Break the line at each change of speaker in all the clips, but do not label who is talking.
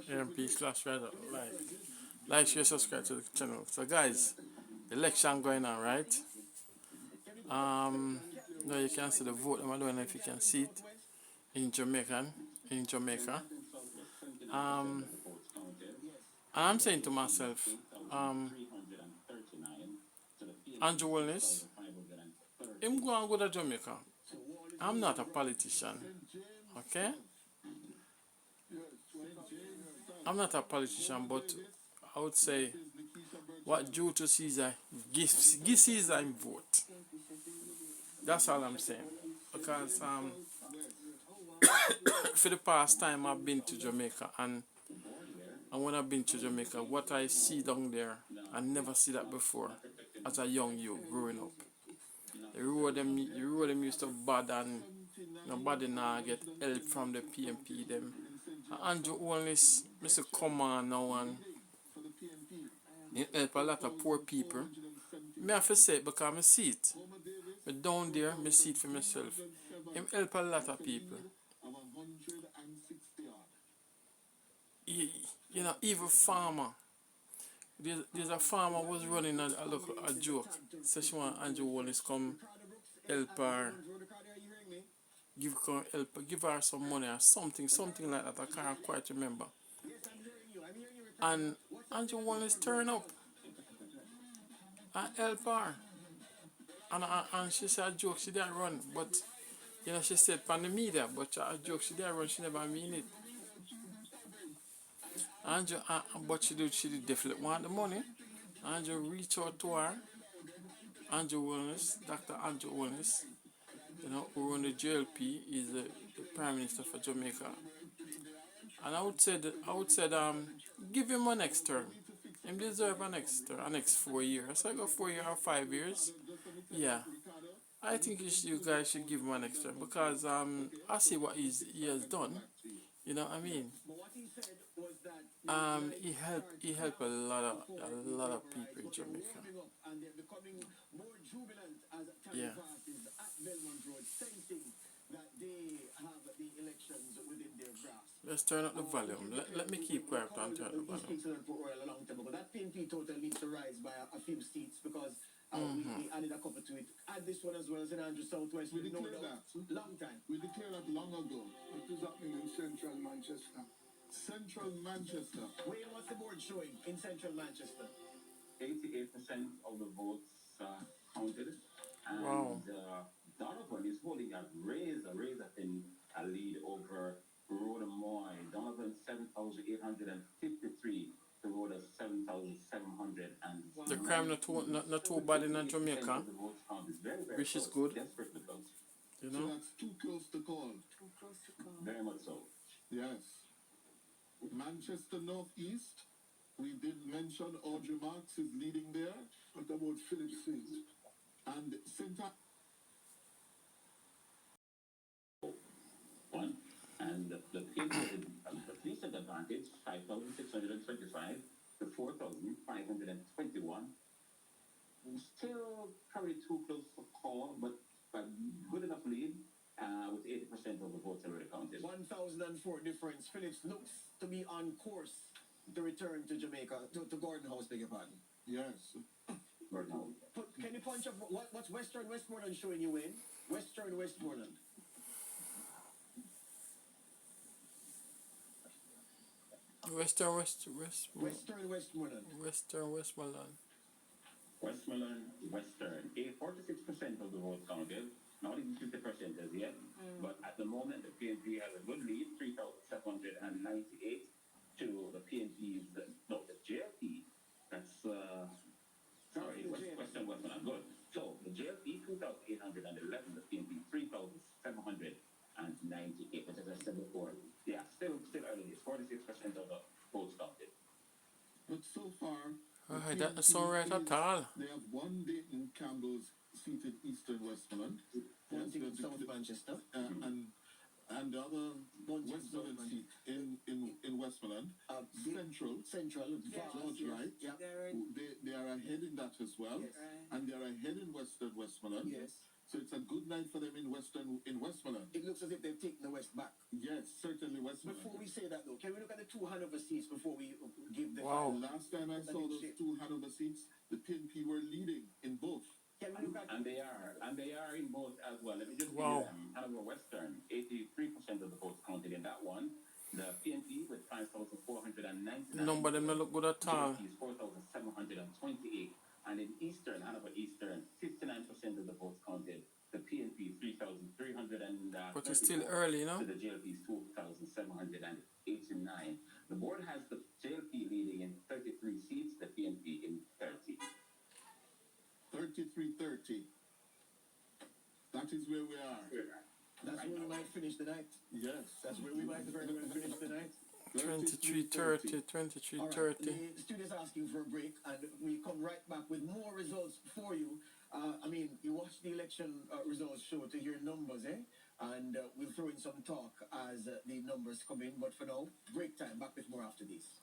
MP/right like, share, subscribe to the channel. So, guys, election going on, right? Now you can see the vote. I don't know if you can see it in Jamaica. Um, and I'm saying to myself, um, Andrew Willis, him go and go to Jamaica. I'm not a politician, okay? I'm not a politician, but I would say what due to Caesar, give Caesar him vote. That's all I'm saying. Because for the past time I've been to Jamaica, and when I've been to Jamaica, what I see down there, I never see that before as a young youth growing up. The road them used to bad, and nobody now get help from the PMP them. Andrew Holness, Mr. Come on now, and it help a lot of poor people. Me have to say it because I see it. But down there, I see it for myself. Him help a lot of people. You know, even farmer. There's a farmer was running a joke. So she want Andrew Wallace come help her, give her some money or something like that. I can't quite remember. And Andrew Wallace turn up and help her. And she said a joke, she didn't run, but you know, she said on the media, but a joke, she didn't run, she never mean it. Andrew, but she did definitely want the money. Andrew reached out to her. Andrew Wellness, Dr. Andrew Wellness, you know, who run the JLP, is the Prime Minister for Jamaica. And I would say give him a next term. Him deserve a next 4 years. So I go 4 years or 5 years. Yeah. I think you guys should give him an next term because I see what he has done. You know what I mean? He helped a lot of people in Jamaica. Yeah. Let's turn up the volume. Let me keep quiet and turn up the volume.
That PNP total needs to rise by a few seats because we added a couple to it. Add this one as well as in Andrew Southwest.
We declared that.
Long time.
We declared that long ago. What is happening in central Manchester? Central Manchester.
Wayne, what's the board showing in central Manchester?
88% of the votes counted. And
wow.
Donovan is holding a razor thin lead over Rhoda Moy. Donovan 7,853 to Rhoda 7,700.
The crime not too bad in Jamaica, which is good. You know?
So that's too close to call.
Very much so.
Yes. Manchester North East, we did mention Audrey Marks is leading there. What about Philip Street? And Centre.
One. And the police advantage 5,625 to 4,521. Still probably too close for call, but good enough lead. With 80% of the votes already counted.
1,004 difference. Phillips looks to be on course to return to Jamaica, to Gordon House, beg your pardon.
Yes.
Gordon House.
Can you punch up what's Western Westmoreland showing you in? Western Westmoreland.
Western Westmoreland.
Westmoreland, Western. 46% of the votes counted. Not even 50% as yet. But at the moment, the PNP has a good lead, 3,798 to the PNP's, the JLP. That's, Western Westmoreland. Good. So, the JLP, 2,811, the PNP, 3,798, which as I said before. Yeah, still early. It's 46% of the votes counted.
But so far,
that's not right at all.
They have one Dayton Campbell's seated Eastern Westmoreland.
One thing in South Manchester.
And the other Westmoreland seat in Westmoreland. Central, George Wright.
Yeah.
They are ahead in that as well.
Yes.
And they are ahead in Western Westmoreland.
Yes.
So it's a good night for them in Westmoreland.
It looks as if they've taken the West back.
Yes, certainly Westmoreland.
Before we say that though, can we look at the 2 Hanover seats before we give the
Wow.
final?
Last time I saw those two Hanover seats, the PNP were leading in both.
Can we look at
And they are in both as well. Let me just
Wow.
give you Hanover Western, 83% of the votes counted in that one. The PNP with 5,499.
Number them not look good at all.
JLP is 4,728. And in Eastern, Hanover Eastern, 59% of the votes counted. The PNP 3,300
But it's still early, you know.
to the JLP 2,789. The board has the JLP leading in 33 seats, the PNP in 30.
33-30. That is where we are.
that's where we might finish the night.
Yes.
That's where we might finish the night.
23-30, 23-30.
The studio's asking for a break, and we come right back with more results for you. I mean, you watch the election results show to hear numbers, eh? And we'll throw in some talk as the numbers come in. But for now, break time. Back with more after this.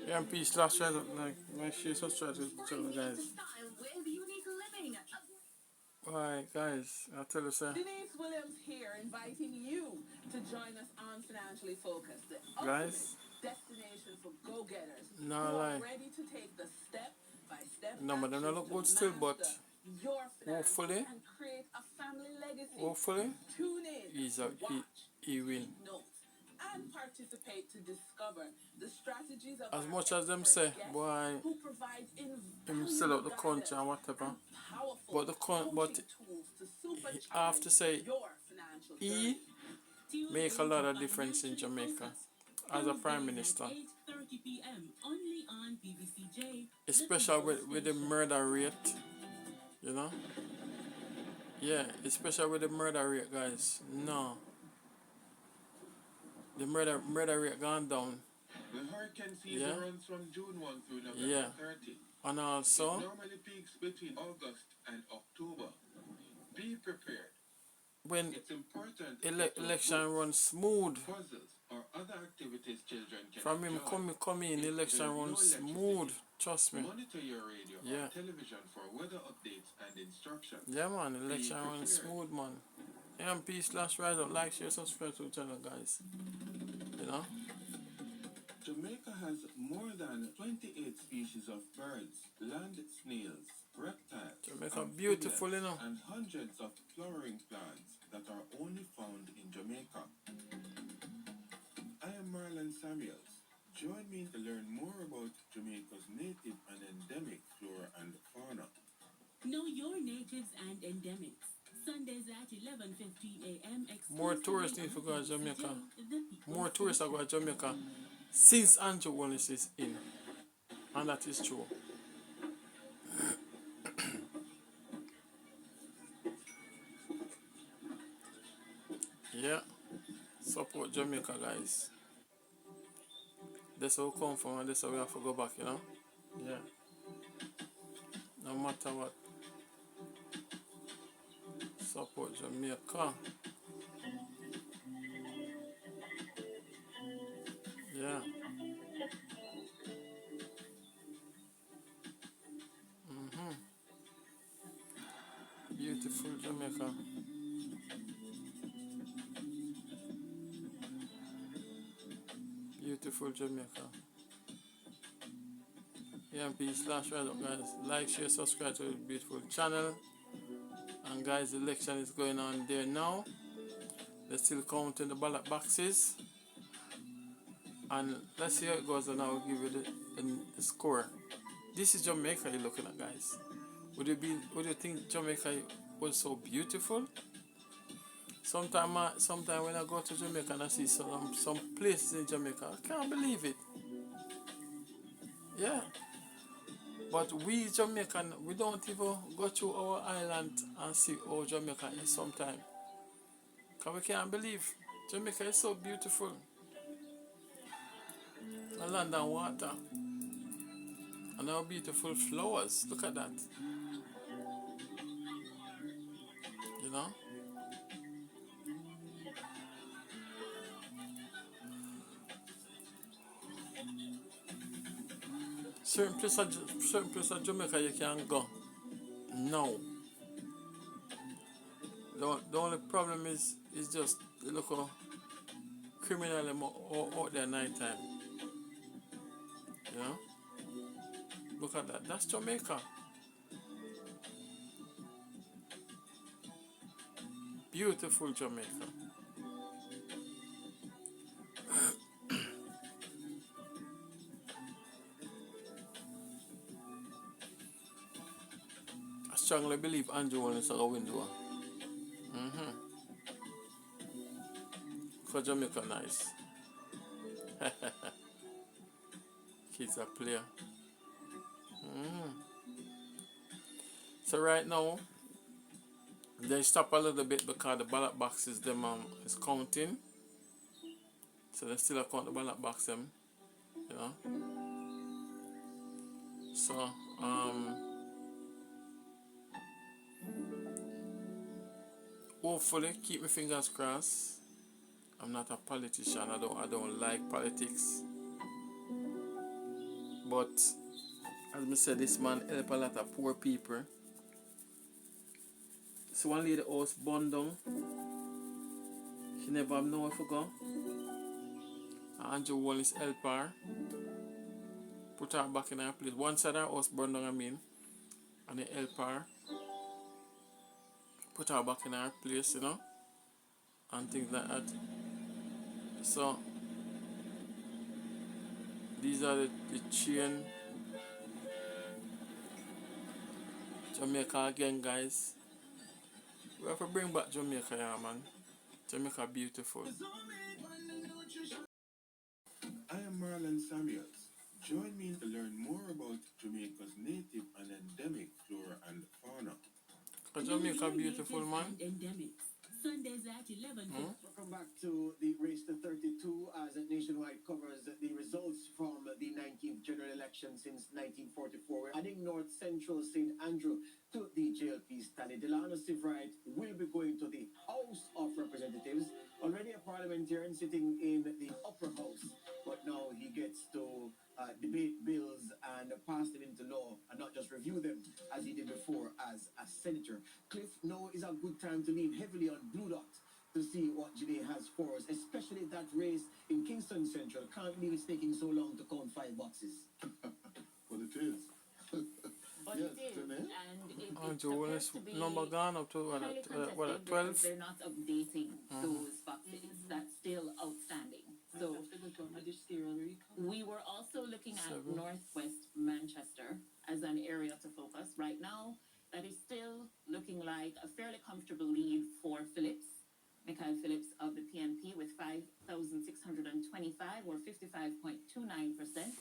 Yeah, and peace, last try to like make sure you subscribe to the channel, guys.
Style with unique living.
Alright, guys, I'll tell you, sir.
Denise Williams here, inviting you to join us on Financially Focused, the
Guys.
ultimate destination for go-getters
No
who
lie.
are ready to take the step-by-step
No, but they don't look good still, but
your finances
hopefully-
and create a family legacy.
hopefully,
Tune in,
he win.
take notes, and participate to discover the strategies of
As
our
much as them say,
expert guests
boy,
who provides
him sell out the
invaluable
country and
guidance
whatever.
and powerful
But the
coaching tools to
I have to say,
supercharge your financial
he
journey.
make a lot of difference in Jamaica as a prime minister,
8:30 p.m. only on BBCJ.
especially with the murder rate, you know. Yeah, especially with the murder rate, guys. No, the murder rate gone down,
The hurricane season
Yeah.
runs from June 1 through November
Yeah.
30.
and
It
also
normally peaks between August and October. Be prepared.
when
It's important
election runs smooth.
puzzles or other activities children can
From him
enjoy.
come in, the election runs smooth. Trust me.
Monitor your radio
Yeah.
or television for weather updates and instructions.
Yeah, man, election runs smooth, man. MP/rise up, like, share, subscribe to the channel, guys. You know?
Jamaica has more than 28 species of birds, land snails, reptiles,
Jamaica
amphibians,
beautiful, you know.
and hundreds of flowering plants that are only found in Jamaica. I am Marlon Samuels. Join me to learn more about Jamaica's native and endemic flora and fauna.
Know your natives and endemics. Sundays at 11:15 a.m.
More tourists need to go to Jamaica. More tourists are going to Jamaica since Andrew Wallace is in. And that is true. Yeah. Support Jamaica, guys. That's where we come from and that's where we have to go back, you know? Yeah. No matter what. Support Jamaica. Yeah. Beautiful Jamaica. Beautiful Jamaica. Yeah, peace/rise up, guys. Like, share, subscribe to the beautiful channel. And guys, the election is going on there now. They're still counting the ballot boxes. And let's see how it goes, and I'll give you the score. This is Jamaica you're looking at, guys. Would you think Jamaica was so beautiful? Sometime when I go to Jamaica and I see some places in Jamaica, I can't believe it. Yeah. But we Jamaican, we don't even go to our island and see how Jamaica is sometimes. Because we can't believe Jamaica is so beautiful. And land and water. And our beautiful flowers. Look at that. You know? certain place of Jamaica you can go. No. The only problem is just the local criminal them out there night time. You know? Look at that. That's Jamaica. Beautiful Jamaica. I strongly believe Andrew will is a window. For Jamaica nice. Kids are player. So right now they stop a little bit because the ballot boxes them is counting. So they still count the ballot box them, you know. So hopefully keep my fingers crossed. I'm not a politician, I don't like politics. But as I said, this man help a lot of poor people. So one lady house burned down. She never have nowhere to go. Andrew Wallace help her. Put her back in her place. One side of her house burned down, and they help her. Put her back in her place, you know. And things like that. So these are the chain. Jamaica again, guys. We have to bring back Jamaica, yeah, man. Jamaica beautiful.
I am Marlon Samuels. Join me to learn more about Jamaica's native and endemic flora and fauna.
Jamaica beautiful, man.
Endemics. Sundays at 11.
Welcome back to the Race to 32 as Nationwide covers the results from the 19th general election since 1944. We're adding North Central St. Andrew to the JLP's tally. Delano Sivrite will be going to the House of Representatives, already a parliamentarian sitting in the upper house, but now he gets to debate bills and pass them into law and not just review them as he did before as a senator. Cliff, now is a good time to lean heavily on Blue Dot to see what Janae has for us, especially that race in Kingston Central. Can't believe it's taking so long to count 5 boxes.
But it is.
But
Yes,
it is,
Janae?
and it
Andrew
appears
Wallace
to be
number gone up to
highly contested
what,
because
12?
they're not updating those boxes. That's still outstanding. So we were also looking at Northwest Manchester as an area to focus. Right now, that is still looking like a fairly comfortable lead for Phillips. Michael Phillips of the PNP with 5,625 or 55.29%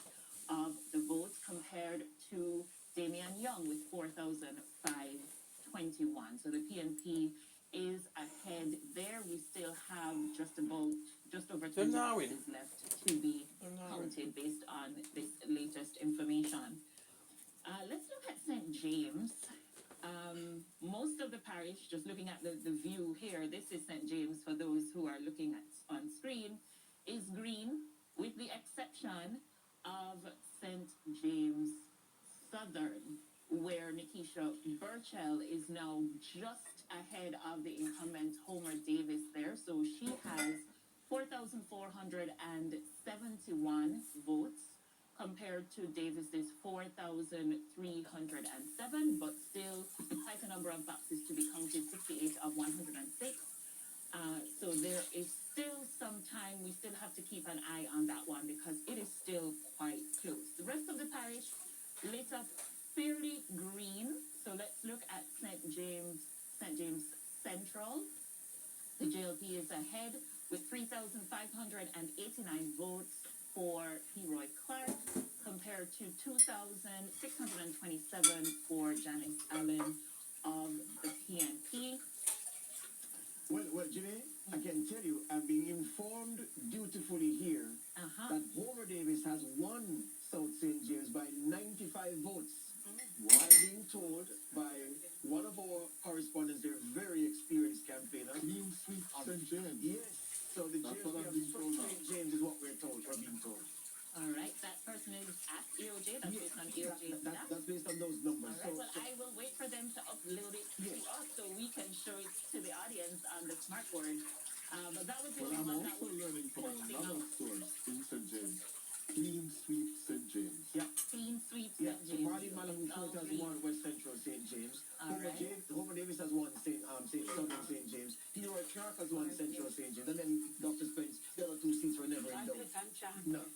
of the votes compared to Damian Young with 4,521. So the PNP is ahead there. We still have just over 10 boxes left to be counted based on this latest information. Let's look at St. James. Most of the parish, just looking at the view here, this is St. James for those who are looking at on screen, is green with the exception of St. James Southern, where Nikisha Burchell is now just ahead of the incumbent Homer Davis there. So she has 4,471 votes compared to Davis's 4,307, but still quite a number of boxes to be counted, 68 of 106. So there is still some time. We still have to keep an eye on that one because it is still quite close. The rest of the parish lit up fairly green. So let's look at St. James Central. The JLP is ahead with 3,589 votes for Leroy Clark compared to 2,627 for Janice Allen of the PNP.
Well, Janae, I can tell you, I'm being informed dutifully here that Homer Davis has won South St. James by 95 votes. I'm being told by one of our correspondents, they're very experienced campaigners.
Clean sweep St. James.
Yes, so the
That's what I'm
JLP
being told
of
now.
St. James is what we're being told.
All right, that person is at EOJ. That's based on experience on the smart board. But that was the
Well,
only
I'm
one that
also
was
learning from
posting
another
out.
source in St. James. Clean Sweep St. James.
Yeah.
Clean Sweep
Yeah,
St.
so
James.
Marlene Malahoo
All
has
three.
won West Central St. James.
Alright.
Homer Davis has won Southern St. James. Leroy Clark has won Central St. James. And then Dr. Spence, the other two seats were never in doubt. No.
No,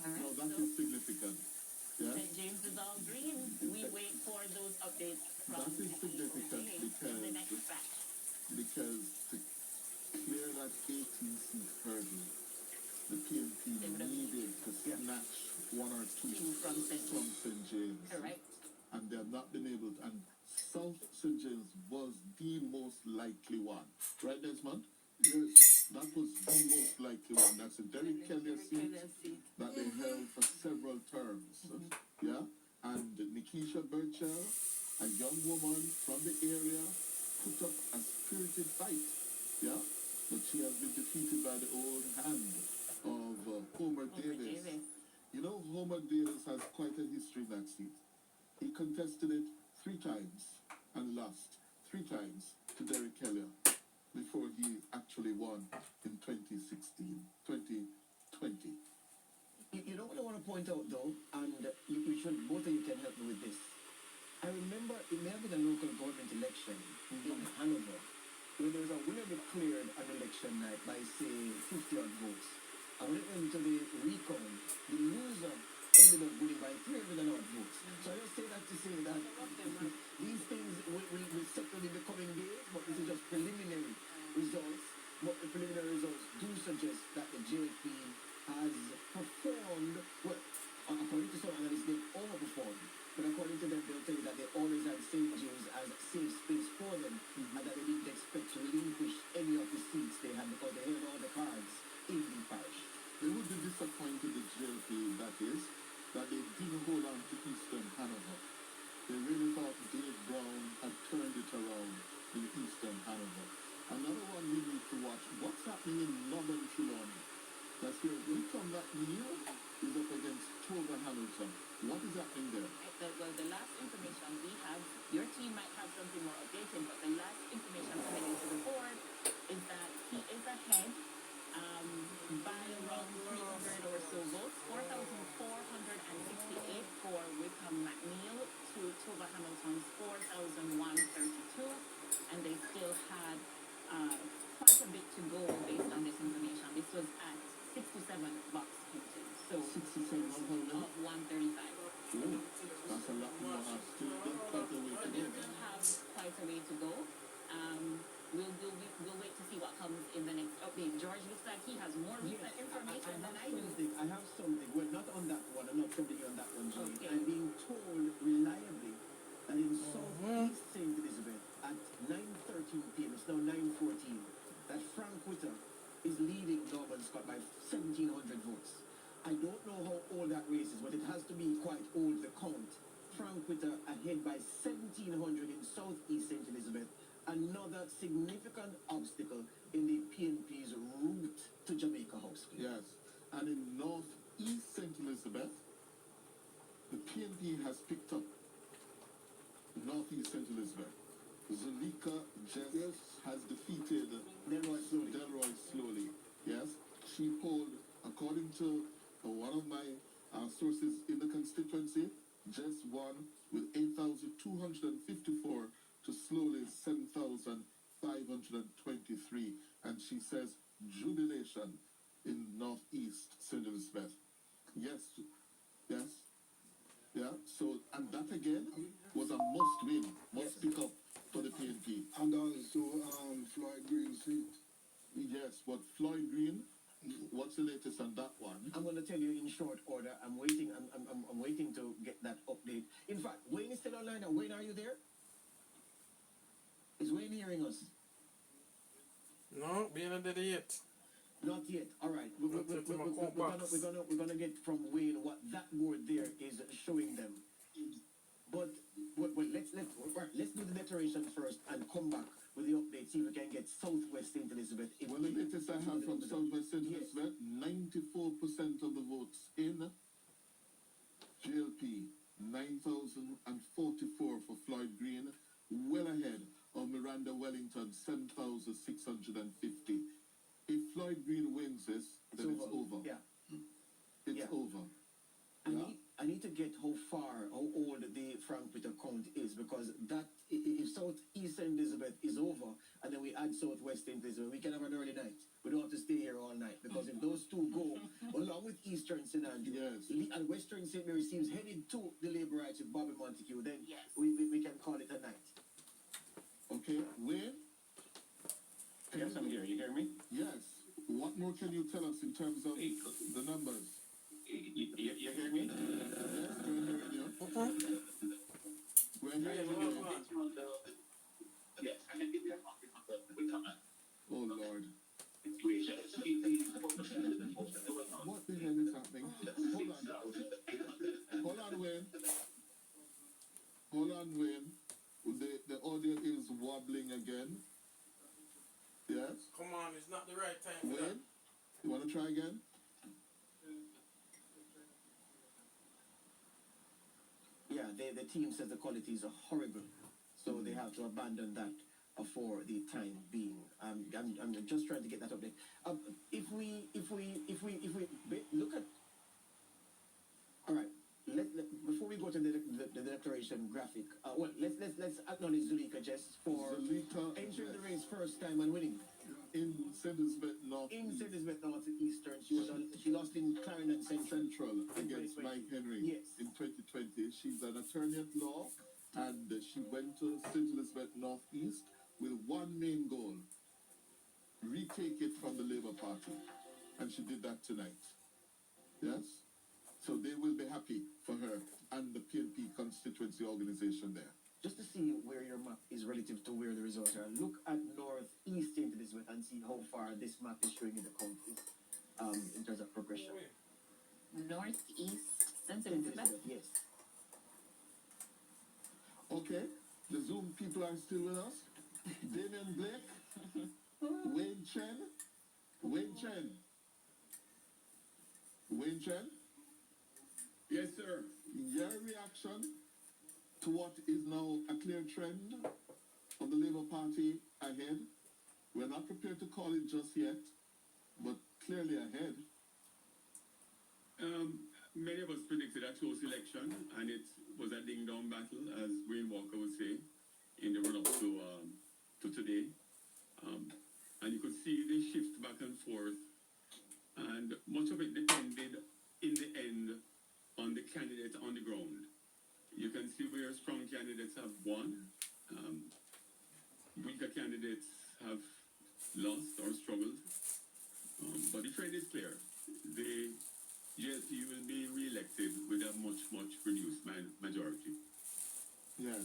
Alright,
that
so
is significant. Yes,
St. James is all green. We wait for those updates from
that is significant
in the next batch.
because to clear that 18-seat hurdle, the PNP
They would have
needed to snatch one or two
Two from St.
St. James.
Correct.
And they have not been able to, and South St. James was the most likely one. Right, Desmond? Yes, that was the most likely one. That's a Derek Kelly seat that they held for several terms. Yeah? And Nikisha Burchell, a young woman from the area, put up a spirited fight. Yeah? But she has been defeated by the old hand of Homer Davis. You know, Homer Davis has quite a history in that seat. He contested it 3 times and lost 3 times to Derek Kelly before he actually won in 2020.
You know what I want to point out though, and you should, both of you can help me with this. I remember it may have been a local government election in Hanover where there was a winner declared on election night by say 50 odd votes. And when it went to the recount, the loser ended up winning by 300 and odd votes. So I just say that to say that these things will settle in the coming days, but this is just preliminary results. But the preliminary results do suggest that the JP has performed, well, according to some analysts, they've overperformed. But according to them, they'll tell you that they always had St. James as a safe space for them, and that they didn't expect to relinquish any of the seats they had because they held all the cards in the parish.
They would be disappointed, the JLP, that is, that they didn't hold on to Eastern Hanover. They really thought Dave Brown had turned it around in Eastern Hanover. Another one we need to watch, what's happening in Northern Trelawney? That's where Wickham McNeil is up against Toga Hamilton. What is happening there?
The last information we have, your team might have something more updated, but the last information coming into the board is that he is ahead by around 300 or so votes, 4,468 for Wickham McNeil to Toba Hamilton's 4,132, and they still had quite a bit to go based on this information. This was at 67 box counted, so
67
of 135.
Oh, that's a lot more. Still quite a way to
They
go.
still have quite a way to go. We'll wait to see what comes in the next update. George looks like he has more recent information than I do.
I have something. Well, not on that one. I'm not something on that one, Julie.
Okay.
I'm being told reliably that in Southeast St. Elizabeth at 9:13 p.m., it's now 9:14, that Frank Witter is leading Norman Scott by 1,700 votes. I don't know how old that race is, but it has to be quite old, the count. Frank Witter ahead by 1,700 in Southeast St. Elizabeth. Another significant obstacle in the PNP's route to Jamaica House.
Yes, and in Northeast St. Elizabeth, the PNP has picked up Northeast St. Elizabeth. Zulika Jess has defeated Delroy Slowly. Yes, she polled, according to one of my sources in the constituency, Jess won with 8,254 to Slowly 7,523. And she says, jubilation in Northeast St. Elizabeth. Yes, yes, yeah. So, and that again was a must win, must pick up for the PNP.
And also Floyd Green seat.
Yes, but Floyd Green, what's the latest on that one?
I'm going to tell you in short order. I'm waiting. I'm waiting to get that update. In fact, Wayne is still online. Wayne, are you there? Is Wayne hearing us?
No, we ain't did it yet.
Not yet. All right. We're gonna get from Wayne what that board there is showing them. But let's do the declaration first and come back with the update. See if we can get Southwest St. Elizabeth.
Well, the latest I have from Southwest St. Elizabeth, 94% of the votes in JLP, 9,044 for Floyd Green, well ahead of Miranda Wellington, 7,650. If Floyd Green wins this, then it's over.
Yeah.
It's
Yeah.
over.
I
Yeah.
need, I need to get how old the Frank Peter count is, because that, if Southeast St. Elizabeth is over, and then we add Southwest St. Elizabeth, we can have an early night. We don't have to stay here all night, because if those two go, along with Eastern St. Andrew,
Yes.
and Western St. Mary seems headed to the labor rights with Bobby Montague, then
Yes.
we can call it a night.
Okay, Wayne?
Yes, I'm here. You hear me?
Yes. What more can you tell us in terms of the numbers?
You hear me?
Yes, we're hearing you. We're hearing you.
Yes, I can get that off the comment.
Oh, Lord.
Situation.
What the hell is happening? Hold on. Hold on, Wayne. Hold on, Wayne. The audio is wobbling again. Yes?
Come on, it's not the right time for that.
Wayne? You want to try again?
Yeah, the team says the qualities are horrible, so they have to abandon that for the time being. I'm just trying to get that update. If we look at, all right. Before we go to the declaration graphic, let's acknowledge Zulika Jess for
Zulika
entering the
Jess.
race first time and winning.
In St. Elizabeth North.
In St. Elizabeth North Eastern, she lost in Clarendon Central.
Central against
2020.
Mike Henry
Yes.
in 2020. She's an attorney at law, and she went to St. Elizabeth Northeast with one main goal: retake it from the Labour Party, and she did that tonight. Yes, so they will be happy for her and the PNP constituency organization there.
Just to see where your map is relative to where the results are, look at Northeast St. Elizabeth and see how far this map is showing in the county in terms of progression.
Northeast St. Elizabeth.
Yes.
Okay, the Zoom people are still with us. Damian Blake, Wayne Chen, Wayne Chen. Wayne Chen,
Yes, sir.
your reaction to what is now a clear trend of the Labour Party ahead? We're not prepared to call it just yet, but clearly ahead.
Many of us predicted a close election, and it was a ding-dong battle, as Wayne Walker would say, in the run-up to today. And you could see the shift back and forth, and much of it depended, in the end, on the candidate on the ground. You can see where strong candidates have won, weaker candidates have lost or struggled. But the trend is clear. The GLP will be re-elected with a much, much reduced majority.
Yes.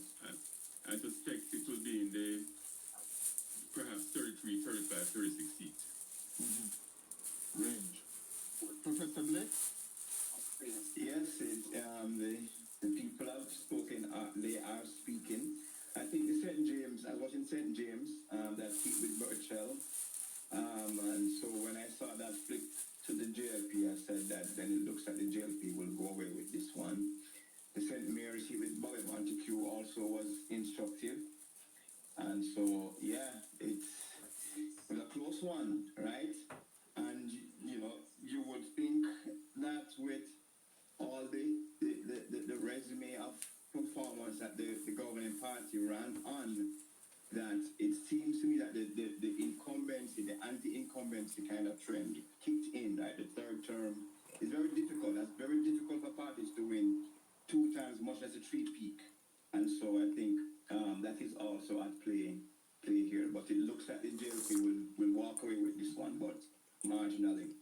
I suspect it will be in the perhaps 33, 35, 36 seats.
Range. Professor Blake?
Yes, the people have spoken, they are speaking. I think the St. James, I was in St. James, that seat with Burchell. And so when I saw that flip to the JLP, I said that then it looks like the JLP will go away with this one. The St. Mary's seat with Bobby Montague also was instructive. And so, yeah, it was a close one, right? And, you know, you would think that with all the resume of performance that the governing party ran on, that it seems to me that the incumbency, the anti-incumbency kind of trend kicked in, right? The third term is very difficult. That's very difficult for parties to win 2 times, much less a three-peak. And so I think that is also at play here. But it looks like the JLP will walk away with this one, but marginally.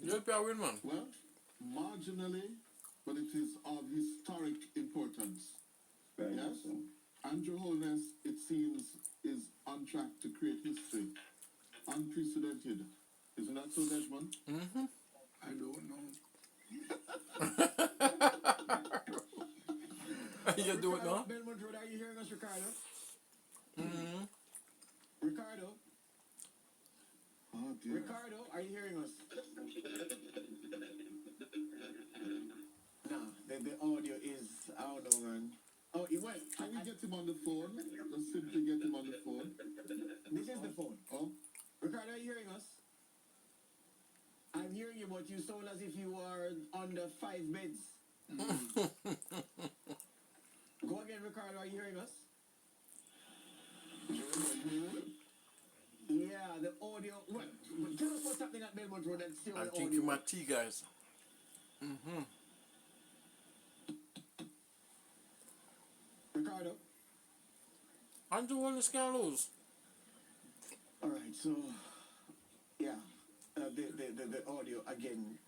JLP will win, man.
Well, marginally, but it is of historic importance.
Very much
Yes?
so.
Andrew Holness, it seems, is on track to create history. Unprecedented. Isn't that so, Desmond?
Mm-hmm.
I don't know.
You do it now?
Belmont Road, are you hearing us, Ricardo?
Mm-hmm.
Ricardo?
Oh, dear.
Ricardo, are you hearing us? No, the audio is, I don't know, man. Oh, it went.
Can we get him on the phone?
but you sound as if you are under 5 beds. Go again, Ricardo. Are you hearing us? Yeah, the audio. Well, tell us what's happening at Belmont Road and see
I'm
on the audio.
drinking my tea, guys.
Ricardo.
Andrew won the scandals.
All right, so yeah, the audio again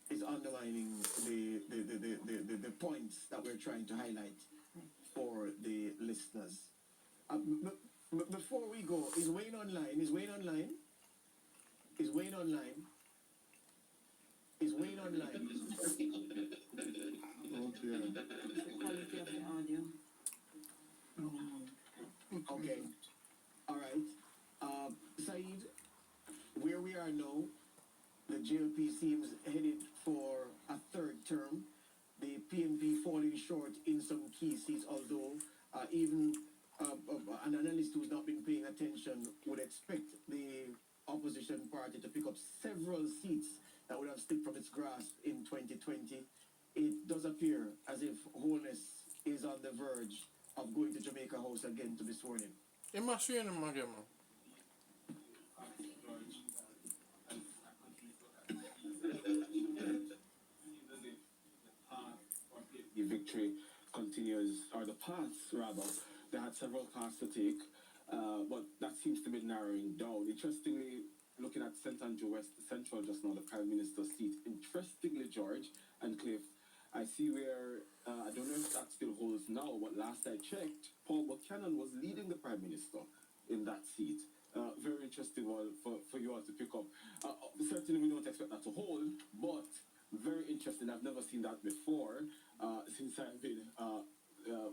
is undermining the points that we're trying to highlight for the listeners. Before we go, is Wayne online? Is Wayne online? Is Wayne online? Is Wayne online?
Oh dear.
Quality of the audio.
Okay. All right. Saeed, where we are now, the JLP seems headed for a third term. The PNP falling short in some key seats, although even an analyst who's not been paying attention would expect the opposition party to pick up several seats that would have slipped from its grasp in 2020. It does appear as if Wholeness is on the verge of going to Jamaica House again to be sworn in.
Am I seeing him again, man?
The victory continues, or the paths rather. They had several paths to take, but that seems to be narrowing down. Interestingly, looking at St. Andrew West Central just now, the Prime Minister's seat. Interestingly, George and Cliff, I see where, I don't know if that still holds now, but last I checked, Paul Buchanan was leading the Prime Minister in that seat. Very interesting one for you all to pick up. Certainly we don't expect that to hold, but very interesting. I've never seen that before since I've been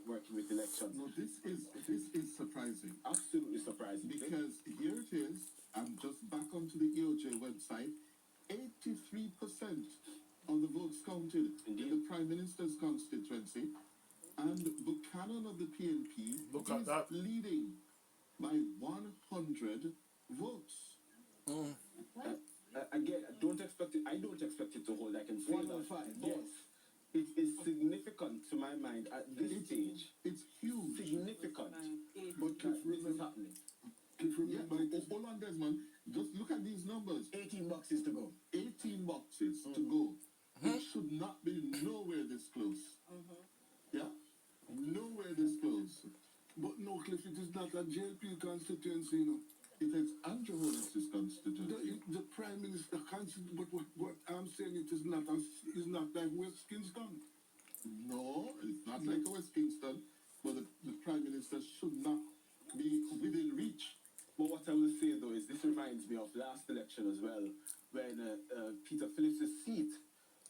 working with elections.
No, this is surprising.
Absolutely surprising.
Because here it is, I'm just back onto the EOJ website, 83% of the votes counted in the Prime Minister's constituency, and Buchanan of the PNP
Look at
is
that.
leading by 100 votes.
Again, I don't expect it to hold. I can say
105,
that.
yes.
It is significant to my mind at this stage.
It's huge.
Significant.
But
That this is happening.
yeah, hold on, Desmond. Just look at these numbers.
18 boxes to go.
18 boxes to go. It should not be nowhere this close. Yeah? Nowhere this close.
But no, Cliff, it is not a JLP constituency, you know.
It is Andrew Holnes's constituency.
The Prime Minister constituency, but what I'm saying, it is not like West Kingston.
No, it's not like a West Kingston, but the Prime Minister should not be within reach.
But what I will say though is this reminds me of last election as well, when Peter Phillips' seat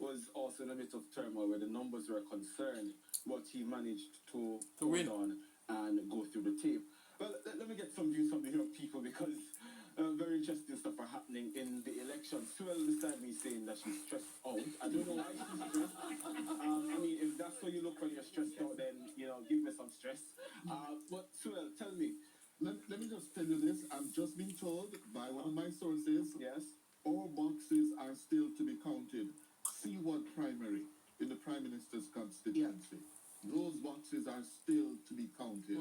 was also in a bit of turmoil where the numbers were concerned, but he managed to
win
on and go through the tape. Well, let me get some views from the young people because very interesting stuff are happening in the election. Suel beside me saying that she's stressed out. I don't know why she's stressed. I mean, if that's how you look when you're stressed out, then, you know, give me some stress. But Suel, tell me.
Let me just tell you this. I'm just being told by one of my sources.
Yes.
All boxes are still to be counted. C1 primary in the Prime Minister's constituency. Those boxes are still to be counted.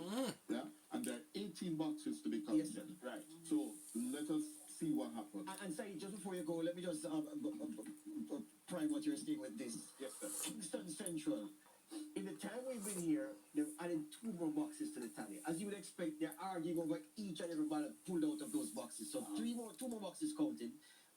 Yeah? And there are 18 boxes to be counted.
Yes, sir.
Right.
So let us see what happens.
And say, just before you go, let me just prime what you're saying with this.
Yes, sir.
Kingston Central. In the time we've been here, they've added 2 more boxes to the tally. As you would expect, they're arguing over each and every ballot pulled out of those boxes. So 2 more boxes counted.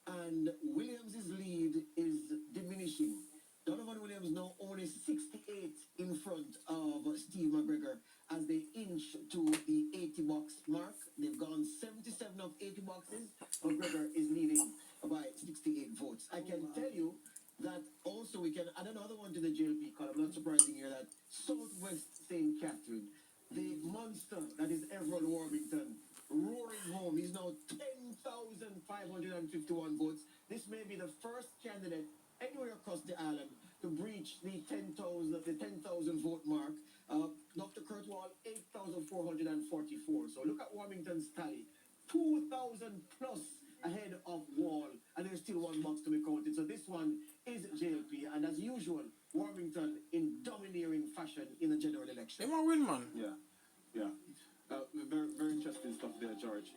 And Williams' lead is diminishing. Donovan Williams now only 68 in front of Steve McGregor as they inch to the 80-box mark. They've gone 77 of 80 boxes. McGregor is leading by 68 votes. I can tell you that also we can add another one to the JLP column. Not surprising here that Southwest St. Catherine, the monster that is Everett Warmington, roaring home. He's now 10,551 votes. This may be the first candidate anywhere across the island to breach the 10,000 vote mark. Dr. Kurt Wall, 8,444. So look at Warmington's tally. 2,000 plus ahead of Wall, and there's still one box to be counted. So this one is JLP, and as usual, Warmington in domineering fashion in the general election.
Him a win, man.
Yeah. Very, very interesting stuff there, George.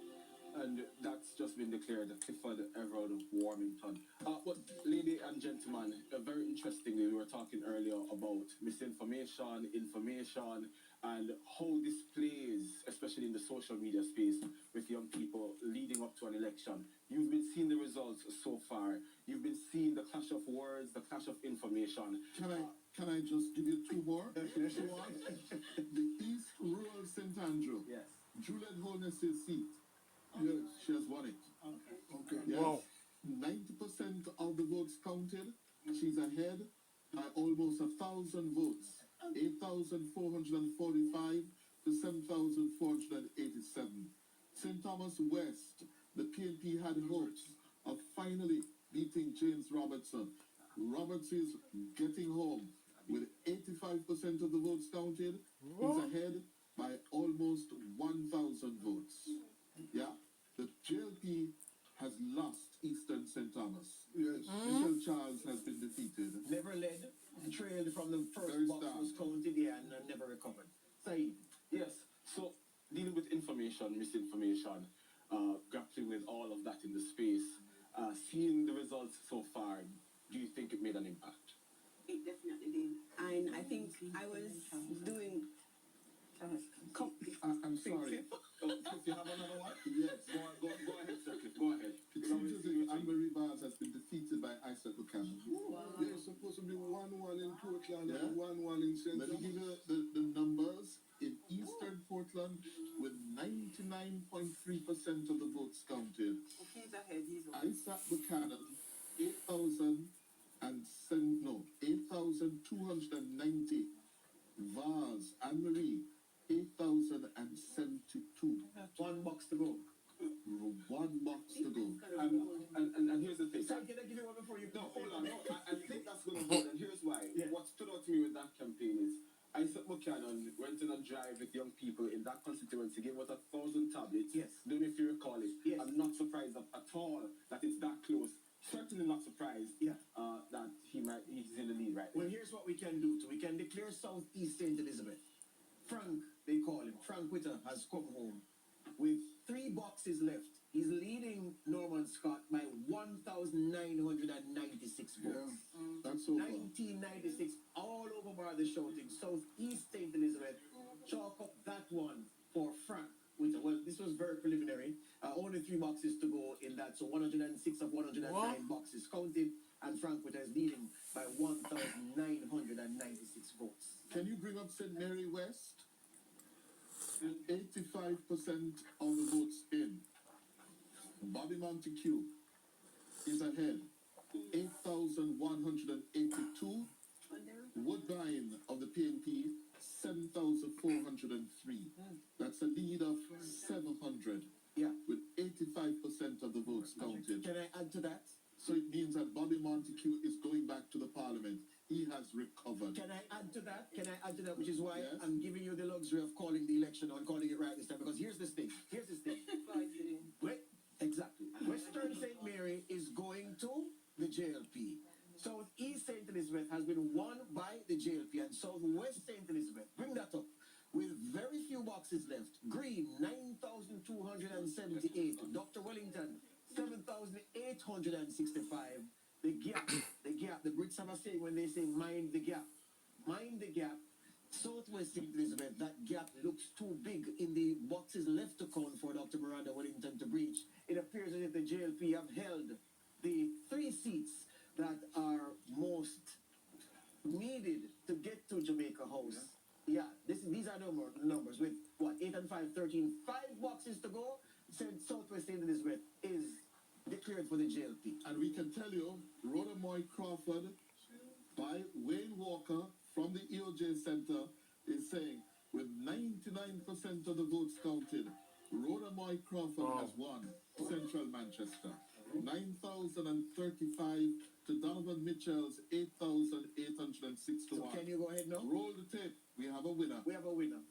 And that's just been declared Clifford Everard of Warmington. But ladies and gentlemen, very interestingly, we were talking earlier about misinformation, information, and how this plays, especially in the social media space, with young people leading up to an election. You've been seeing the results so far. You've been seeing the clash of words, the clash of information.
Can I just give you two more? Yes, you want? The East Rural St. Andrew.
Yes.
Juliet Holness's seat. Yes, she has won it.
Okay.
Yes.
Wow.
90% of the votes counted. She's ahead by almost 1,000 votes. 8,445 to 7,487. St. Thomas West, the PNP had hopes of finally beating James Robertson. Roberts is getting home with 85% of the votes counted. He's ahead by almost 1,000 votes. Yeah, the JLP has lost Eastern St. Thomas.
Yes.
Michelle Charles has been defeated.
Never led, trailed from the first
Very
box,
stark.
was counted there and never recovered. Saeed.
Yes. So dealing with information, misinformation, grappling with all of that in the space, seeing the results so far, do you think it made an impact?
It definitely did. And I think I was doing.
I'm sorry.
If you have another one?
Yes.
Go ahead, sir. Go ahead.
It seems as if Anne-Marie Vaz has been defeated by Isaac Buchanan.
There's supposed to be 1-1 in Portland
Yeah.
and 1-1 in St.
Let me give you the numbers. In Eastern Portland, with 99.3% of the votes counted,
He's ahead.
Isaac Buchanan, 8,290. Vaz, Anne-Marie, 8,072.
One box to go.
One box to go.
And here's the thing.
So can I give you one before you go?
No, hold on. No, I think that's going to hold. And here's why.
Yeah.
What stood out to me with that campaign is Isaac Buchanan went on a drive with young people in that constituency, gave out 1,000 tablets.
Yes.
Don't know if you recall it.
Yes.
I'm not surprised at all that it's that close. Certainly not surprised that he's in the lead right now.
Well, here's what we can do. We can declare Southeast St. Elizabeth. Frank, they call him. Frank Witter has come home with 3 boxes left. He's leading Norman Scott by 1,996 votes.
That's so far.
1996, all over bar the shouting. Southeast St. Elizabeth, chalk up that one for Frank Witter. Well, this was very preliminary. Only 3 boxes to go in that. So 106 of 109 boxes counted. And Frank Witter is leading by 1,996 votes.
Can you bring up St. Mary West? 85% of the votes in. Bobby Montague is ahead. 8,182. Woodbine of the PNP, 7,403. That's a lead of 700.
Yeah.
With 85% of the votes counted.
Can I add to that?
So it means that Bobby Montague is going back to the parliament. He has recovered.
Can I add to that? Which is why
Yes.
I'm giving you the luxury of calling the election or calling it right this time. Because here's this thing. Wait, exactly. Western St. Mary is going to the JLP. Southeast St. Elizabeth has been won by the JLP, and Southwest St. Elizabeth, bring that up, with very few boxes left. Green, 9,278. Dr. Wellington, 7,865. The gap. The Brits have a saying when they say mind the gap. Mind the gap. Southwest St. Elizabeth, that gap looks too big in the boxes left to count for Dr. Miranda Wellington to breach. It appears as if the JLP have held the 3 seats that are most needed to get to Jamaica House. Yeah, these are numbers with what, 8 and 5, 13, 5 boxes to go. Southwest St. Elizabeth is declared for the JLP.
And we can tell you, Rhoda Moy Crawford by Wayne Walker from the EOJ Center is saying, with 99% of the votes counted, Rhoda Moy Crawford has won Central Manchester. 9,035 to Donovan Mitchell's 8,806 to 1.
So can you go ahead now?
Roll the tape. We have a winner.
We have a winner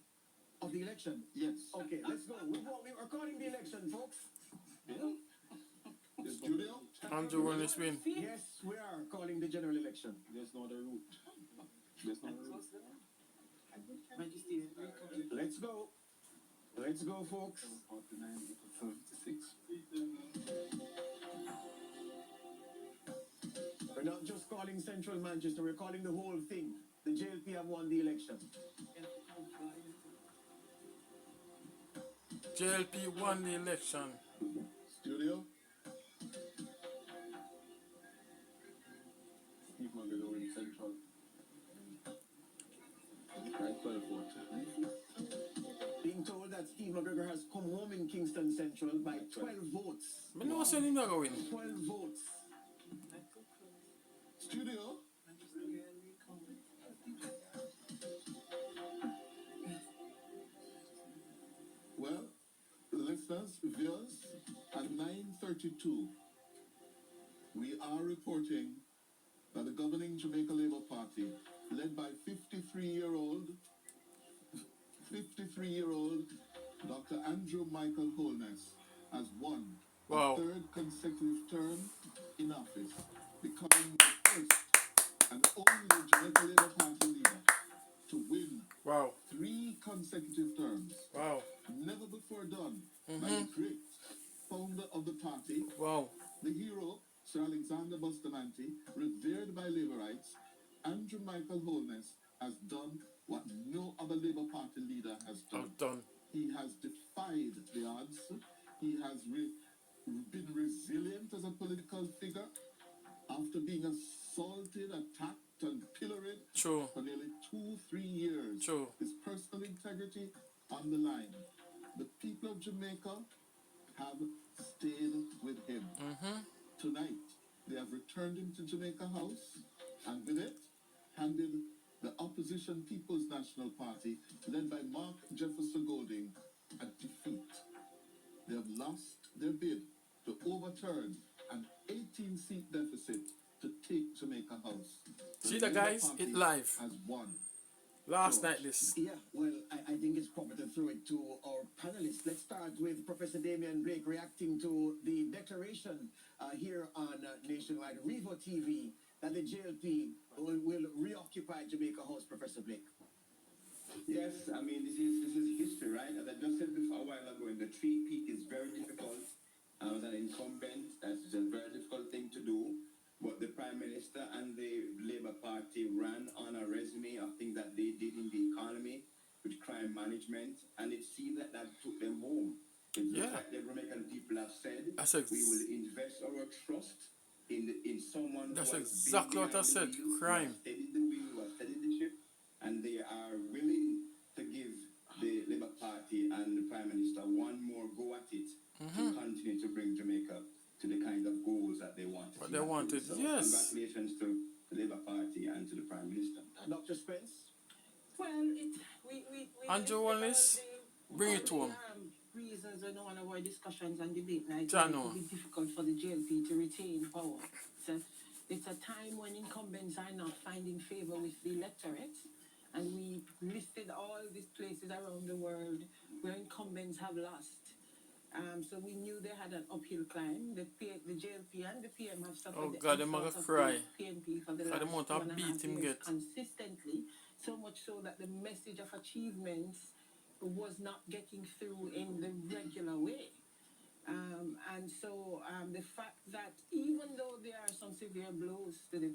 of the election.
Yes.
Okay, let's go. We're calling the election, folks.
Studio?
Andrew Wellness win.
Yes, we are calling the general election.
There's no other route. There's no other route.
Let's go. Let's go, folks.
49 to 76.
We're not just calling Central Manchester, we're calling the whole thing. The JLP have won the election.
JLP won the election.
Studio?
Steve McGregor win Central. Right, 12 votes.
Being told that Steve McGregor has come home in Kingston Central by 12 votes.
I know what's him not going.
12 votes.
Studio? Well, listeners, viewers, at 9:32, we are reporting that the governing Jamaica Labour Party, led by 53-year-old Dr. Andrew Michael Holness, has won
Wow.
a third consecutive term in office, becoming the first and only Jamaica Labour Party leader to win
Wow.
3 consecutive terms.
Wow.
Never before done by the great founder of the party,
Wow.
the hero, Sir Alexander Bustamante, revered by Labourites. Andrew Michael Holness has done what no other Labour Party leader has done.
I've done.
He has defied the odds. He has been resilient as a political figure after being assaulted, attacked, and pilloried
True.
for nearly 2-3 years.
True.
His personal integrity on the line. The people of Jamaica have stayed with him. Tonight, they have returned him to Jamaica House, and with it, handed the opposition People's National Party, led by Mark Jefferson Golding, a defeat. They have lost their bid to overturn an 18-seat deficit to take Jamaica House.
See the guys,
Labour
it
Party
live.
has won.
Last night this.
Yeah, well, I think it's proper to throw it to our panelists. Let's start with Professor Damian Blake reacting to the declaration here on Nationwide Revo TV that the JLP will reoccupy Jamaica House, Professor Blake.
Yes, I mean, this is history, right? As I just said before a while ago, the three-peat is very difficult. As an incumbent, that's a very difficult thing to do. But the Prime Minister and the Labour Party ran on a resume of things that they did in the economy with crime management, and it seemed that took them home. It's like the Jamaican people have said, we will invest our trust in someone
That's
who has
exactly
been
what I said.
behind the wheel,
Crime.
who has steadied the wheel, who has steadied the ship, and they are willing to give the Labour Party and the Prime Minister one more go at it to continue to bring Jamaica to the kind of goals that they want.
What they wanted,
So
yes.
congratulations to the Labour Party and to the Prime Minister.
Dr. Spence?
Well, we
Andrew Wallace, bring it to him.
Reasons I don't want to avoid discussions and debate night.
Jano.
It will be difficult for the JLP to retain power. It's a time when incumbents are not finding favor with the electorate, and we listed all these places around the world where incumbents have lost. So we knew they had an uphill climb. The JLP and the PM have suffered.
Oh God, them gonna cry.
PNP for the
For the
last
amount of
1.5
beat him
years
get.
consistently, so much so that the message of achievements was not getting through in the regular way. And so the fact that even though there are some severe blows to the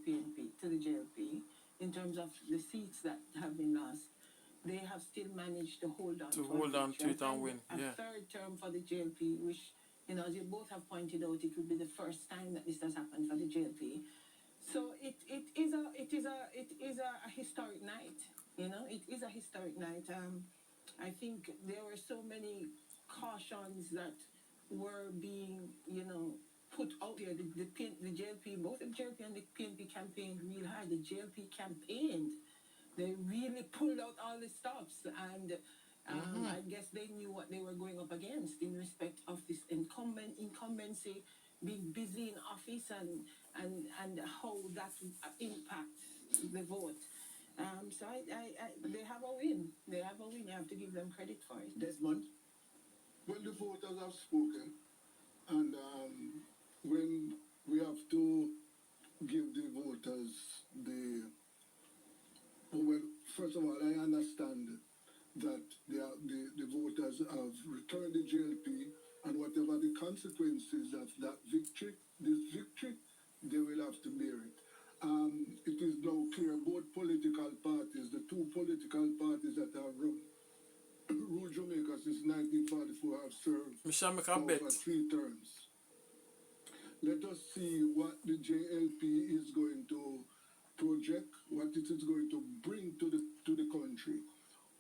PNP, to the JLP, in terms of the seats that have been lost, they have still managed to hold on
to it and win.
A third term for the JLP, which, as you both have pointed out, it will be the first time that this has happened for the JLP. So it is a historic night. It is a historic night. I think there were so many cautions that were being, put out there. The JLP, both the JLP and the PNP campaigned real hard. The JLP campaigned. They really pulled out all the stops, and I guess they knew what they were going up against in respect of this incumbency, being busy in office, and how that impacts the vote. So they have a win. They have a win. You have to give them credit for it.
Desmond?
Well, the voters have spoken, And when we have to give the voters well, first of all, I understand that the voters have returned the JLP, and whatever the consequences of this victory, they will have to bear it. It is now clear both political parties, the two political parties that have ruled Jamaica since 1944, have served
Michelle, make a bet.
over 3 terms. Let us see what the JLP is going to project, what it is going to bring to the country,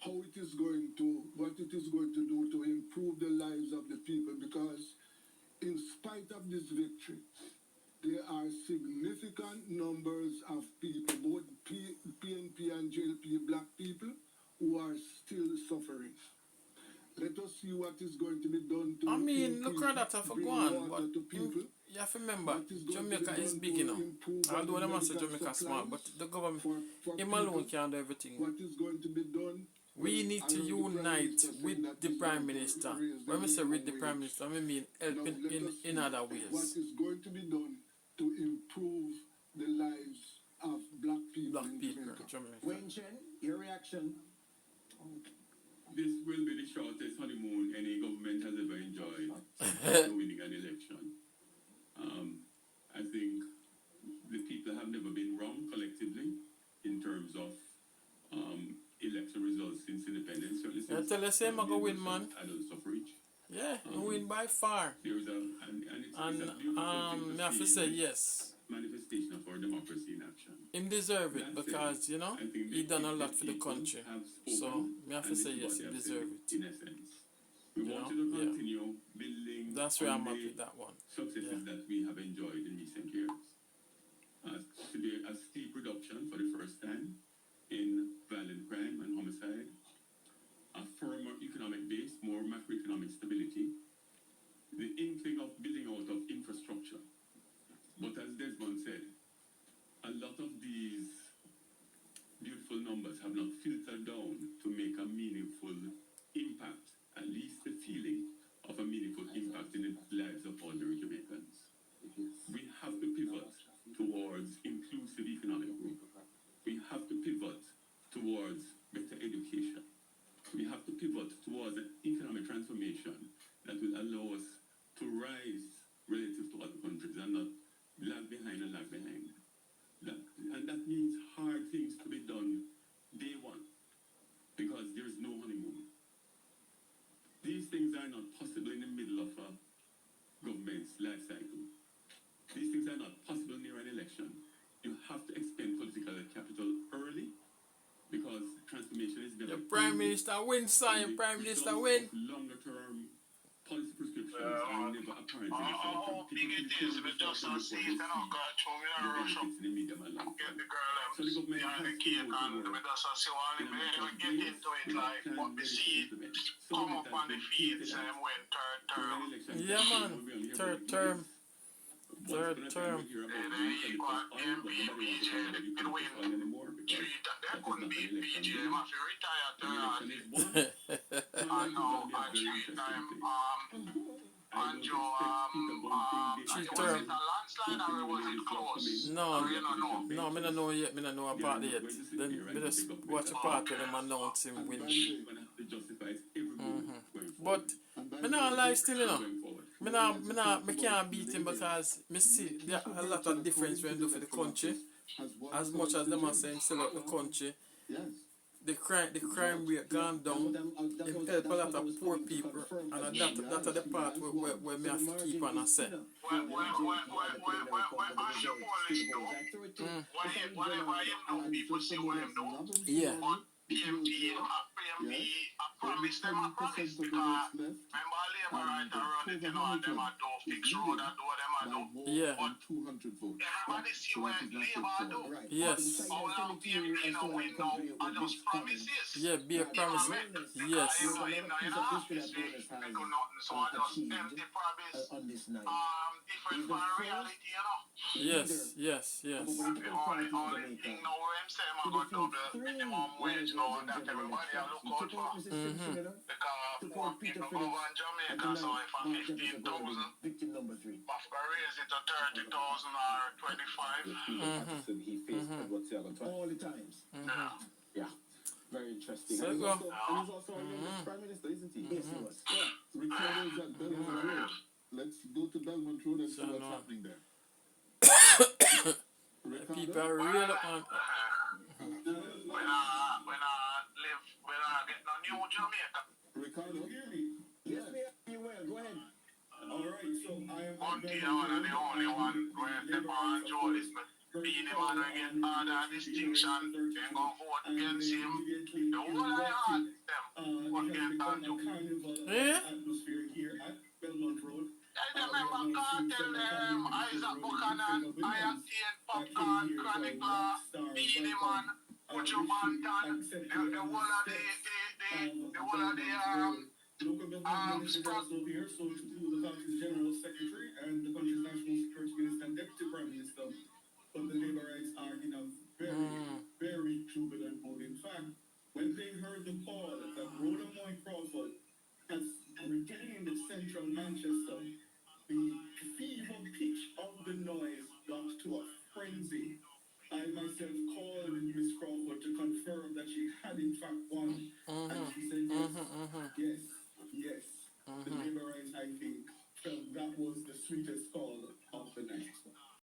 what it is going to do to improve the lives of the people, because in spite of this victory, there are significant numbers of people, both PNP and JLP black people, who are still suffering. Let us see what is going to be done to
look at that, I forgot. But you have to remember, Jamaica is big, you know. Although them say Jamaica small, but the government, him alone can't do everything.
What is going to be done?
We need to unite with the Prime Minister. When we say with the Prime Minister, I mean helping in other ways.
What is going to be done to improve the lives of black people in Jamaica?
Wayne Chen, your reaction?
This will be the shortest honeymoon any government has ever enjoyed winning an election. I think the people have never been wrong collectively in terms of election results since independence.
I tell you, same I go win, man.
Adult suffrage.
Yeah, win by far.
There's it's a beautiful
I have to say yes.
Manifestation of our democracy in action.
Him deserve it because, you know, he done a lot for the country. So, I have to say yes, he deserve it.
In essence. We want to continue building.
That's where I'm at with that one.
Successes that we have enjoyed in recent years. To be a steep reduction for the first time in violent crime and homicide, a firmer economic base, more macroeconomic stability, the inkling of building out of infrastructure. But as Desmond said, a lot of these beautiful numbers have not filtered down to make a meaningful impact, at least the feeling of a meaningful impact in the lives of ordinary Jamaicans. We have to pivot towards inclusive economic growth. We have to pivot towards better education. We have to pivot towards an economic transformation that will allow us to rise relative to other countries and not lag behind and lag behind. And that means hard things to be done day one, because there is no honeymoon. These things are not possible in the middle of a government's life cycle. These things are not possible near an election. You have to expend political capital early, because transformation is never.
The Prime Minister win, son. Prime Minister win.
Longer term policy prescriptions are never apparent.
How big it is, we just don't see it and I'll go through me and rush up. Get the girl behind the cake and we just don't see what we get into it like what we see come up on the field same when third term.
Yeah, man. Third term. Third term.
There couldn't be PJ, they must be retired there. And now, at 3 time, and Joe, was it a landslide or was it close?
No, me don't know yet. Me don't know about it yet. Then me just watch a part where them announce him win. But me not lie still, you know. Me can't beat him because me see there are a lot of difference when do for the country. As much as them are saying sell out the country, the crime rate gone down. It help a lot of poor people, and that's the part where me have to keep on and say. Yeah.
Promise them because remember Labour right around it, you know, and them a do fix road and do them a do.
more
Yeah.
than 200 votes.
Everybody see
So
what
that is not
Labour
yet
do.
done.
Right.
Yes.
How long PMP no win now are just promises.
Yeah, be a promise. Yes.
You know,
There's
in
another piece
the
of
office,
history that
they
Bonus has
do nothing, so I just
achieved
empty promise.
on this night.
Different
Is the
from
first
reality, you know.
Yes. Yes.
of a
Yes.
political party in
Only
Jamaica
thing now where I'm saying
to
I'm gonna
defeat
double
three
minimum wage now, and that
general
everybody I
elections.
look
We
out
took out
for.
Mrs. Senator,
Because
took
poor
out Peter
people
Phillips,
over in
and
Jamaica,
tonight
so if I'm
Mark Jefferson Gordon,
15,000,
victim number 3.
I'm gonna raise it to 30,000 or 25.
Peter Patterson, he faced Edward Seagal twice.
All the times.
Yeah.
Yeah, very interesting.
So
And he's
go.
also, and he's also our youngest prime minister, isn't he?
Yes, he was.
Ricardo is at Belmont Road. Let's go to Belmont Road and see what's
no.
happening there.
People are real on.
When I get no new Jamaica.
Ricardo,
hear me?
Yes, you will. Go ahead.
All right, so I am
One thing I want to the only one where the man Joe is being the man who get other distinction, then go vote against him. The whole I had them vote against Andrew.
Eh?
atmosphere here at Belmont Road.
I remember Cartel, Isaac Buchanan, Iactane, Popcorn, Chronicler, Beanie Man, Ocho Bantan, the whole of
The local government ministers over here, so to the country's general secretary and the country's national security minister and deputy prime minister. But the Labourites are in a very jubilant mood. In fact, when they heard the call that Rhoda Moy Crawford has regained central Manchester, the fever pitch of the noise got to a frenzy. I myself called Miss Crawford to confirm that she had in fact won, and she said yes. The Labourites, I think, felt that was the sweetest